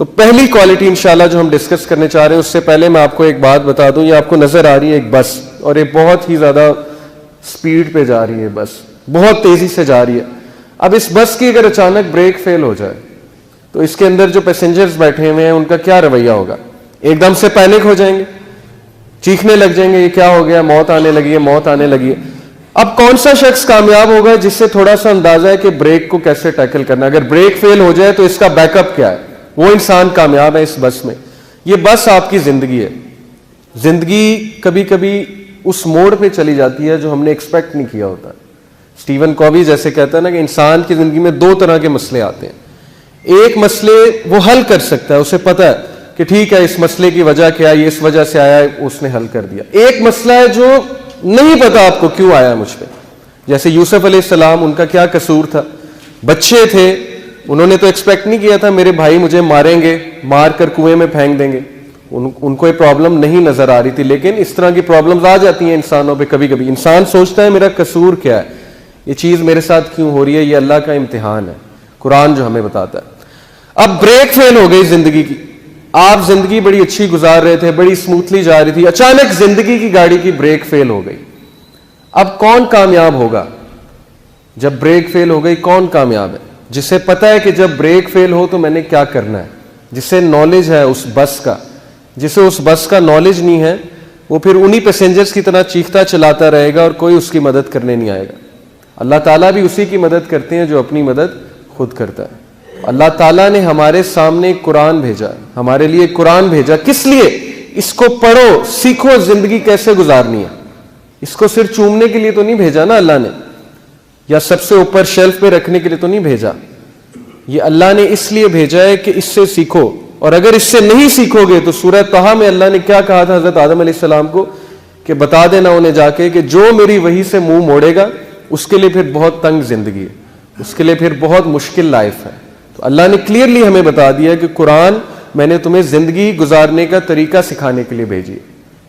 तो पहली क्वालिटी इंशाल्लाह जो हम डिस्कस करने चाह रहे हैं, उससे पहले मैं आपको एक बात बता दूं, ये आपको नजर आ रही है एक बस, और ये बहुत ही ज्यादा स्पीड पे जा रही है, बस बहुत तेजी से जा रही है। अब इस बस की अगर अचानक ब्रेक फेल हो जाए तो इसके अंदर जो पैसेंजर्स बैठे हुए हैं उनका क्या रवैया होगा? एकदम से पैनिक हो जाएंगे, चीखने लग जाएंगे, ये क्या हो गया, मौत आने लगी है, मौत आने लगी है। अब कौन सा शख्स कामयाब होगा जिससे थोड़ा सा अंदाजा है कि ब्रेक को कैसे टैकल करना, अगर ब्रेक फेल हो जाए तो इसका बैकअप क्या है, वो इंसान कामयाब है इस बस में। ये बस आपकी जिंदगी है। जिंदगी कभी कभी उस मोड़ पे चली जाती है जो हमने एक्सपेक्ट नहीं किया होता। स्टीवन कॉवी जैसे कहता है ना कि इंसान की जिंदगी में दो तरह के मसले आते हैं। एक मसले वो हल कर सकता है, उसे पता है कि ठीक है इस मसले की वजह क्या है, ये इस वजह से आया है, उसने हल कर दिया। एक मसला है जो नहीं पता आपको क्यों आया मुझ पे, जैसे यूसुफ अलैहिस्सलाम, उनका क्या कसूर था? बच्चे थे, उन्होंने तो एक्सपेक्ट नहीं किया था मेरे भाई मुझे मारेंगे, मार कर कुएं में फेंक देंगे। उनको ये प्रॉब्लम नहीं नजर आ रही थी, लेकिन इस तरह की प्रॉब्लम्स आ जाती हैं इंसानों पे। कभी कभी इंसान सोचता है मेरा कसूर क्या है, ये चीज मेरे साथ क्यों हो रही है, ये अल्लाह का इम्तिहान है, कुरान जो हमें बताता है। अब ब्रेक फेल हो गई जिंदगी की, आप जिंदगी बड़ी अच्छी गुजार रहे थे, बड़ी स्मूथली जा रही थी, अचानक जिंदगी की गाड़ी की ब्रेक फेल हो गई। अब कौन कामयाब होगा जब ब्रेक फेल हो गई? कौन कामयाब है? जिसे पता है कि जब ब्रेक फेल हो तो मैंने क्या करना है, जिसे नॉलेज है उस बस का। जिसे उस बस का नॉलेज नहीं है वो फिर उन्हीं पैसेंजर्स की तरह चीखता चलाता रहेगा और कोई उसकी मदद करने नहीं आएगा। अल्लाह ताला भी उसी की मदद करते हैं जो अपनी मदद खुद करता है। अल्लाह ताला ने हमारे सामने कुरान भेजा, हमारे लिए कुरान भेजा, किस लिए? इसको पढ़ो, सीखो जिंदगी कैसे गुजारनी है। इसको सिर्फ चूमने के लिए तो नहीं भेजा ना अल्लाह ने, या सबसे ऊपर शेल्फ पे रखने के लिए तो नहीं भेजा। ये अल्लाह ने इसलिए भेजा है कि इससे सीखो, और अगर इससे नहीं सीखोगे तो सूरह तहा में अल्लाह ने क्या कहा था हजरत आदम अलैहिस्सलाम को कि बता देना उन्हें जाके कि जो मेरी वही से मुंह मोड़ेगा उसके लिए फिर बहुत तंग जिंदगी है, उसके लिए फिर बहुत मुश्किल लाइफ है। तो अल्लाह ने क्लियरली हमें बता दिया कि कुरान मैंने तुम्हें जिंदगी गुजारने का तरीका सिखाने के लिए भेजी है।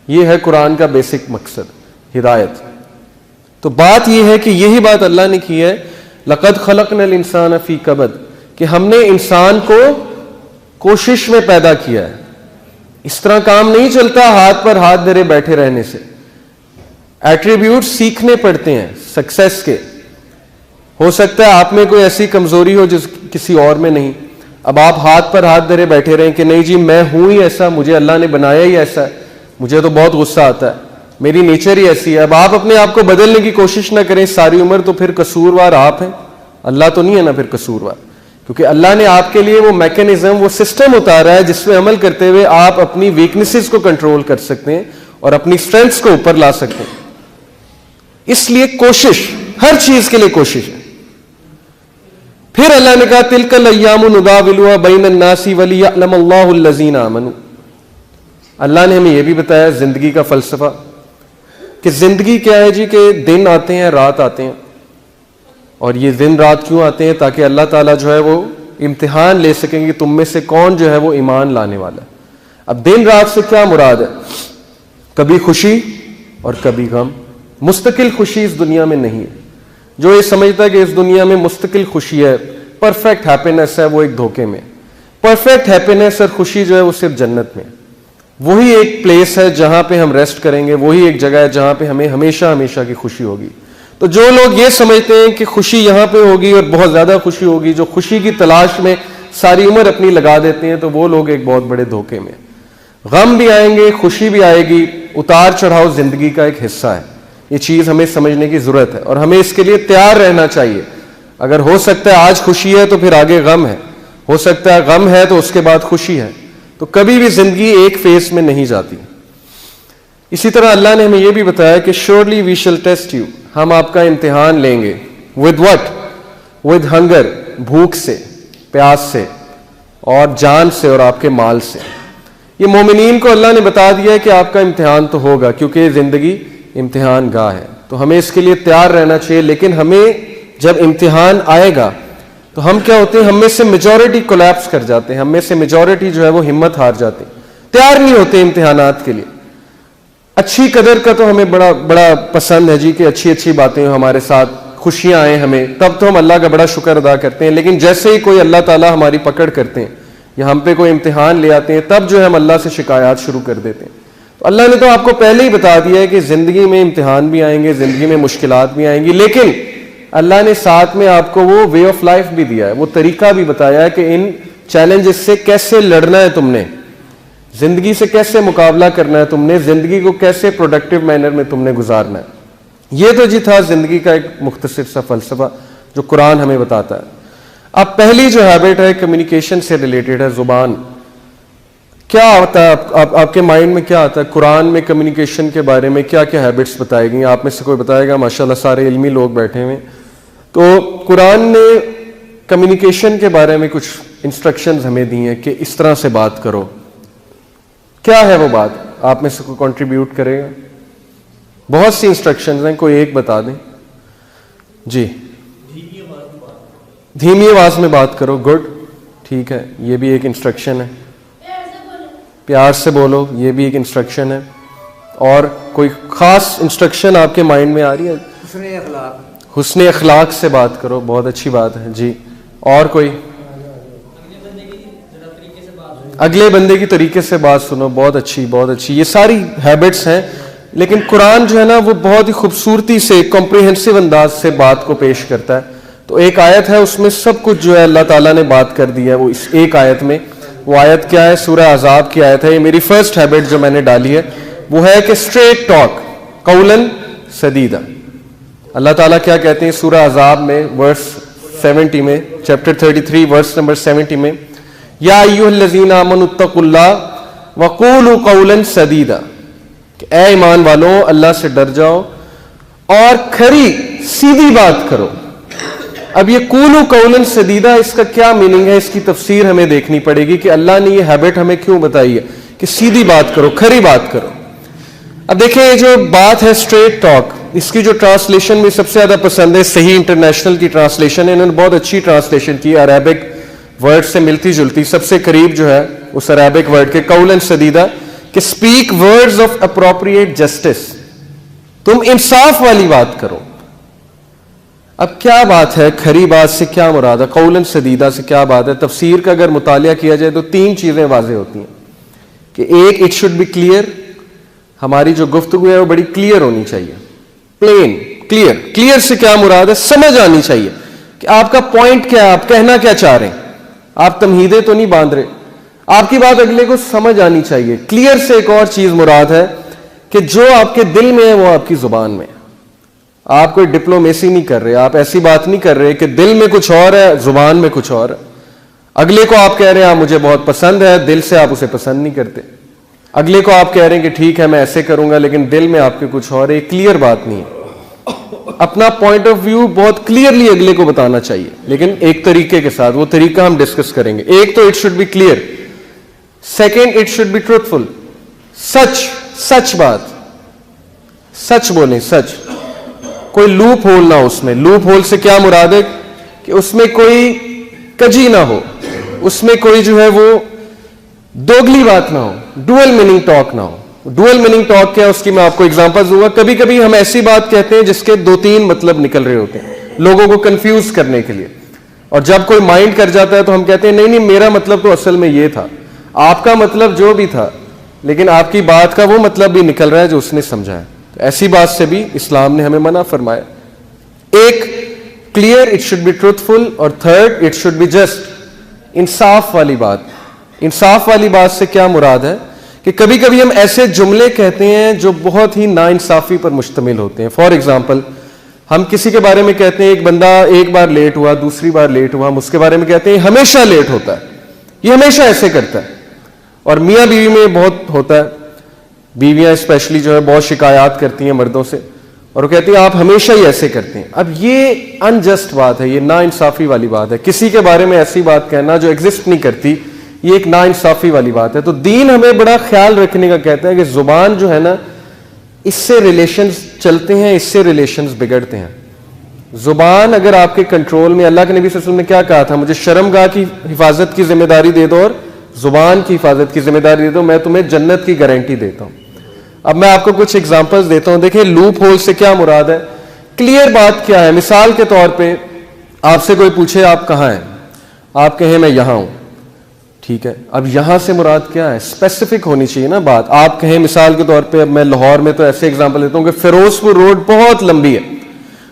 ये है कुरान का बेसिक मकसद, हिदायत। तो बात यह है कि यही बात अल्लाह ने की है, लक़द ख़लक़नल इंसान फ़ी कबद, कि हमने इंसान को कोशिश में पैदा किया है। इस तरह काम नहीं चलता हाथ पर हाथ धरे बैठे रहने से। एट्रीब्यूट सीखने पड़ते हैं सक्सेस के। हो सकता है आप में कोई ऐसी कमजोरी हो जिस किसी और में नहीं। अब आप हाथ पर हाथ धरे बैठे रहें कि नहीं जी मैं हूं ही ऐसा, मुझे अल्लाह ने बनाया ही ऐसा है, मुझे तो बहुत गुस्सा आता है, मेरी नेचर ही ऐसी है। अब आप अपने आप को बदलने की कोशिश ना करें सारी उम्र, तो फिर कसूरवार आप हैं, अल्लाह तो नहीं है ना फिर कसूरवार। क्योंकि अल्लाह ने आपके लिए वो मैकेनिज्म, वो सिस्टम उतारा है जिसमें अमल करते हुए आप अपनी वीकनेसेस को कंट्रोल कर सकते हैं और अपनी स्ट्रेंथ्स को ऊपर ला सकते हैं। इसलिए कोशिश, हर चीज के लिए कोशिश है। फिर अल्लाह ने कहा तिलकल अय्यामु नुदाविलुहा बैनन नासी वलियअलम अल्लाहु अल्लज़ीना आमनू। अल्लाह ने हमें यह भी बताया जिंदगी का फलसफा कि जिंदगी क्या है जी, कि दिन आते हैं रात आते हैं, और ये दिन रात क्यों आते हैं? ताकि अल्लाह ताला जो है वो इम्तिहान ले सकेंगे तुम में से कौन जो है वो ईमान लाने वाला है। अब दिन रात से क्या मुराद है? कभी खुशी और कभी गम। मुस्तकिल खुशी इस दुनिया में नहीं है। जो ये समझता है कि इस दुनिया में मुस्तकिल खुशी है, परफेक्ट हैप्पीनेस है, वो एक धोखे में। परफेक्ट हैप्पीनेस और खुशी जो है वो सिर्फ जन्नत में। वही एक प्लेस है जहां पे हम रेस्ट करेंगे, वही एक जगह है जहां पे हमें हमेशा हमेशा की खुशी होगी। तो जो लोग ये समझते हैं कि खुशी यहां पे होगी और बहुत ज्यादा खुशी होगी, जो खुशी की तलाश में सारी उम्र अपनी लगा देते हैं, तो वो लोग एक बहुत बड़े धोखे में। गम भी आएंगे, खुशी भी आएगी, उतार चढ़ाव जिंदगी का एक हिस्सा है। ये चीज हमें समझने की जरूरत है और हमें इसके लिए तैयार रहना चाहिए। अगर हो सकता है आज खुशी है तो फिर आगे गम है, हो सकता है गम है तो उसके बाद खुशी है। तो कभी भी जिंदगी एक फेस में नहीं जाती। इसी तरह अल्लाह ने हमें यह भी बताया कि surely we shall test you, हम आपका इम्तिहान लेंगे। With what? विद हंगर, भूख से, प्यास से, और जान से, और आपके माल से। ये मोमिनीन को अल्लाह ने बता दिया है कि आपका इम्तिहान तो होगा, क्योंकि जिंदगी इम्तिहान गाह है। तो हमें इसके लिए तैयार रहना चाहिए। लेकिन हमें जब इम्तिहान आएगा तो हम क्या होते हैं, हम में से मेजॉरिटी कोलैप्स कर जाते हैं, हम में से मेजॉरिटी जो है वो हिम्मत हार जाते हैं, तैयार नहीं होते इम्तिहानात के लिए। अच्छी कदर का तो हमें बड़ा बड़ा पसंद है जी कि अच्छी अच्छी बातें हो हमारे साथ, खुशियां आए हमें, तब तो हम अल्लाह का बड़ा शुक्र अदा करते हैं। लेकिन जैसे ही कोई अल्लाह ताला हमारी पकड़ करते हैं, या हम पे कोई इम्तिहान ले आते हैं, तब जो है हम अल्लाह से शिकायत शुरू कर देते हैं। तो अल्लाह ने तो आपको पहले ही बता दिया है कि ज़िंदगी में इम्तिहान भी आएंगे, ज़िंदगी में मुश्किलात भी आएंगी, लेकिन अल्लाह ने साथ में आपको वो वे ऑफ लाइफ भी दिया है, वो तरीका भी बताया है कि इन चैलेंजेस से कैसे लड़ना है तुमने, ज़िंदगी से कैसे मुकाबला करना है तुमने, ज़िंदगी को कैसे प्रोडक्टिव मैनर में तुमने गुजारना है। ये तो जी था ज़िंदगी का एक मुख्तसर सा फ़लसफ़ा जो कुरान हमें बताता है। अब पहली जो हैबिट है कम्युनिकेशन से रिलेटेड है, ज़ुबान। क्या आता है आपके माइंड में, क्या आता है कुरान में कम्युनिकेशन के बारे में, क्या क्या हैबिट्स बताई गई? आप में से कोई बताएगा? माशाल्लाह सारे इल्मी लोग बैठे हुए। तो कुरान ने कम्युनिकेशन के बारे में कुछ इंस्ट्रक्शंस हमें दी हैं कि इस तरह से बात करो। क्या है वो बात? आप में से कोई कंट्रीब्यूट करेगा? बहुत सी इंस्ट्रक्शंस हैं, कोई एक बता दें जी। धीमी आवाज में बात करो, गुड, ठीक है, ये भी एक इंस्ट्रक्शन है। प्यार से बोलो, ये भी एक इंस्ट्रक्शन है। और कोई खास इंस्ट्रक्शन आपके माइंड में आ रही है? हुस्ने अखलाक से बात करो, बहुत अच्छी बात है जी। और कोई? अगले बंदे की तरीके से बात सुनो, बहुत अच्छी, बहुत अच्छी। ये सारी हैबिट्स हैं, लेकिन कुरान जो है ना वो बहुत ही खूबसूरती से कॉम्प्रिहेंसिव अंदाज से बात को पेश करता है। तो एक आयत है, उसमें सब कुछ जो है अल्लाह ताला ने बात कर दी है वो इस एक आयत में। वो आयत क्या है? सूरह अज़ाब की आयत है। ये मेरी फर्स्ट हैबिट जो मैंने डाली है वो है कि स्ट्रेट टॉक, कौलन सदीदा। अल्लाह ताला क्या कहते हैं सूरह अज़ाब में वर्स 70 में, चैप्टर 33 वर्स नंबर 70 में, या अय्युहल्लज़ीना आमनुत्तकुल्लाह वक़ूलू कौलन सदीदा, ऐ ईमान वालों अल्लाह से डर जाओ और खरी सीधी बात करो। अब ये कूलू कौलन सदीदा, इसका क्या मीनिंग है? इसकी तफसीर हमें देखनी पड़ेगी कि अल्लाह ने ये हैबिट हमें क्यों बताई है कि सीधी बात करो, खरी बात करो। अब देखिए ये जो बात है स्ट्रेट टॉक, इसकी जो ट्रांसलेशन में सबसे ज्यादा पसंद है, सही इंटरनेशनल की ट्रांसलेशन है। इन्होंने बहुत अच्छी ट्रांसलेशन की, अरेबिक वर्ड से मिलती जुलती, सबसे करीब जो है उस अरेबिक वर्ड के कौलन सदीदा, कि speak words of appropriate justice, तुम इंसाफ वाली बात करो। अब क्या बात है, खरी बात से क्या मुराद है, कौलन सदीदा से क्या बात है? तफसीर का अगर मुतालिया किया जाए तो तीन चीजें वाज़ेह होती हैं कि एक, इट शुड बी क्लियर, हमारी जो गुफ्तगू है वो बड़ी क्लियर होनी चाहिए, प्लेन क्लियर। क्लियर से क्या मुराद है? समझ आनी चाहिए कि आपका पॉइंट क्या है, आप कहना क्या चाह रहे हैं। आप तमहीदे तो नहीं बांध रहे, आपकी बात अगले को समझ आनी चाहिए। क्लियर से एक और चीज मुराद है कि जो आपके दिल में है वो आपकी जुबान में। आप कोई डिप्लोमेसी नहीं कर रहे, आप ऐसी बात नहीं कर रहे कि दिल में कुछ और है, जुबान में कुछ और है। अगले को आप कह रहे हैं आप मुझे बहुत पसंद है, दिल से आप उसे पसंद नहीं करते। अगले को आप कह रहे हैं कि ठीक है मैं ऐसे करूंगा, लेकिन दिल में आपके कुछ और है। क्लियर बात नहीं है। अपना पॉइंट ऑफ व्यू बहुत क्लियरली अगले को बताना चाहिए, लेकिन एक तरीके के साथ। वो तरीका हम डिस्कस करेंगे। एक तो it should be clear, second it should be truthful, सच सच बात, सच बोलें, सच, कोई लूप होल ना हो उसमें। लूप होल से क्या मुराद है कि उसमें कोई कजी ना हो, उसमें कोई जो है वो दोगली बात ना हो, डुअल मीनिंग टॉक ना हो। डुअल मीनिंग टॉक क्या है उसकी मैं आपको एग्जांपल दूंगा। कभी कभी हम ऐसी बात कहते हैं जिसके दो तीन मतलब निकल रहे होते हैं लोगों को कंफ्यूज करने के लिए, और जब कोई माइंड कर जाता है तो हम कहते हैं नहीं नहीं मेरा मतलब तो असल में ये था, आपका मतलब जो भी था, लेकिन आपकी बात का वो मतलब भी निकल रहा है जो उसने समझा है। तो ऐसी बात से भी इस्लाम ने हमें मना फरमाया। एक, clear, it should be truthful, और third, it should be just, इंसाफ वाली बात। इंसाफ वाली बात से क्या मुराद है कि कभी कभी हम ऐसे जुमले कहते हैं जो बहुत ही नाइंसाफी पर मुश्तमिल होते हैं। फॉर एग्जाम्पल, हम किसी के बारे में कहते हैं एक बंदा एक बार लेट हुआ, दूसरी बार लेट हुआ, हम उसके बारे में कहते हैं हमेशा लेट होता है, ये हमेशा ऐसे करता है। और मियाँ बीवी में बहुत होता है, बीवियां स्पेशली जो है बहुत शिकायत करती हैं मर्दों से, और वो कहती हैं आप हमेशा ही ऐसे करते हैं। अब ये अनजस्ट बात है, ये नाइंसाफी वाली बात है। किसी के बारे में ऐसी बात कहना जो एग्जिस्ट नहीं करती, ये एक नाइंसाफी वाली बात है। तो दीन हमें बड़ा ख्याल रखने का कहता है कि जुबान जो है ना, इससे रिलेशंस चलते हैं, इससे रिलेशंस बिगड़ते हैं। जुबान अगर आपके कंट्रोल में, अल्लाह के नबी सल्लल्लाहु अलैहि वसल्लम ने क्या कहा था, मुझे शर्मगाह की हिफाजत की जिम्मेदारी दे दो और जुबान की हिफाजत की जिम्मेदारी दे दो, मैं तुम्हें जन्नत की गारंटी देता हूं। अब मैं आपको कुछ एग्जांपल्स देता हूं। देखिए लूप होल से क्या मुराद है, क्लियर बात क्या है। मिसाल के तौर पे आपसे कोई पूछे आप कहां हैं, आप कहें मैं यहां हूं, ठीक है, अब यहां से मुराद क्या है, स्पेसिफिक होनी चाहिए ना बात। आप कहें मिसाल के तौर पे, अब मैं लाहौर में तो ऐसे एग्जांपल देता हूं कि फिरोजपुर रोड बहुत लंबी है,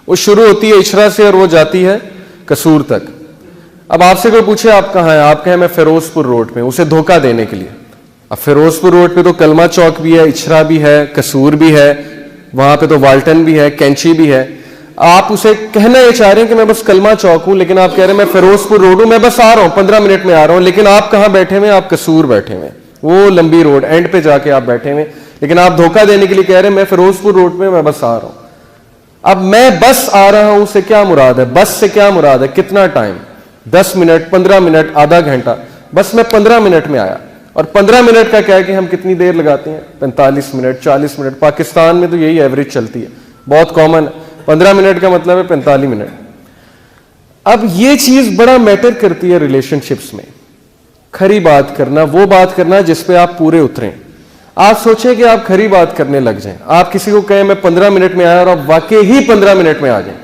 वो शुरू होती है इशरा से और वो जाती है कसूर तक। अब आपसे कोई पूछे आप कहाँ हैं, आप कहें मैं फिरोजपुर रोड पे, उसे धोखा देने के लिए। अब फिरोजपुर रोड पे तो कलमा चौक भी है, इशरा भी है, कसूर भी है, वहां पे तो वाल्टन भी है, कैंची भी है। आप उसे कहना ये चाह रहे हैं कि मैं बस कलमा चौक हूं, लेकिन आप कह रहे हैं मैं फिरोजपुर रोड हूं, मैं बस आ रहा हूं 15 मिनट में आ रहा हूं, लेकिन आप कहां बैठे हुए, आप कसूर बैठे हुए, वो लंबी रोड एंड पे जाके आप बैठे हुए, लेकिन आप धोखा देने के लिए कह रहे हैं मैं फिरोजपुर रोड में मैं बस आ रहा हूं। अब मैं बस आ रहा हूं से क्या मुराद है, बस से क्या मुराद है, कितना टाइम, 10 मिनट, 15 मिनट, आधा घंटा, बस मैं 15 मिनट में आया। और 15 मिनट का क्या है कि हम कितनी देर लगाते हैं, 45 मिनट, 40 मिनट, पाकिस्तान में तो यही एवरेज चलती है, बहुत कॉमन है। 15 मिनट का मतलब है 45 मिनट। अब ये चीज बड़ा मैटर करती है रिलेशनशिप्स में, खरी बात करना, वो बात करना जिस पे आप पूरे उतरें। आप सोचें कि आप खरी बात करने लग जाएं, आप किसी को कहें मैं 15 मिनट में आया और आप वाकई ही 15 मिनट में आ जाएं।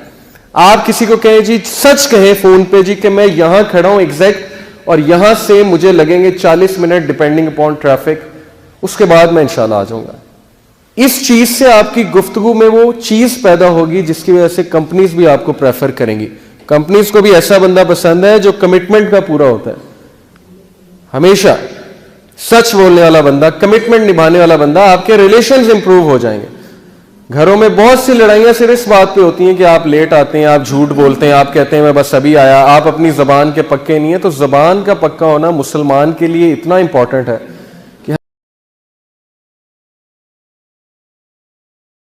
आप किसी को कहें जी, सच कहें फोन पे जी कि मैं यहां खड़ा हूं एग्जैक्ट, और यहां से मुझे लगेंगे 40 मिनट डिपेंडिंग अपॉन ट्रैफिक, उसके बाद मैं इंशाल्लाह आ जाऊंगा। इस चीज से आपकी गुफ्तगू में वो चीज पैदा होगी जिसकी वजह से कंपनीज भी आपको प्रेफर करेंगी। कंपनीज को भी ऐसा बंदा पसंद है जो कमिटमेंट का पूरा होता है, हमेशा सच बोलने वाला बंदा, कमिटमेंट निभाने वाला बंदा। आपके रिलेशंस इंप्रूव हो जाएंगे। घरों में बहुत सी लड़ाइयां सिर्फ इस बात पे होती हैं कि आप लेट आते हैं, आप झूठ बोलते हैं, आप कहते हैं मैं बस अभी आया, आप अपनी जबान के पक्के नहीं है। तो जबान का पक्का होना मुसलमान के लिए इतना इंपॉर्टेंट है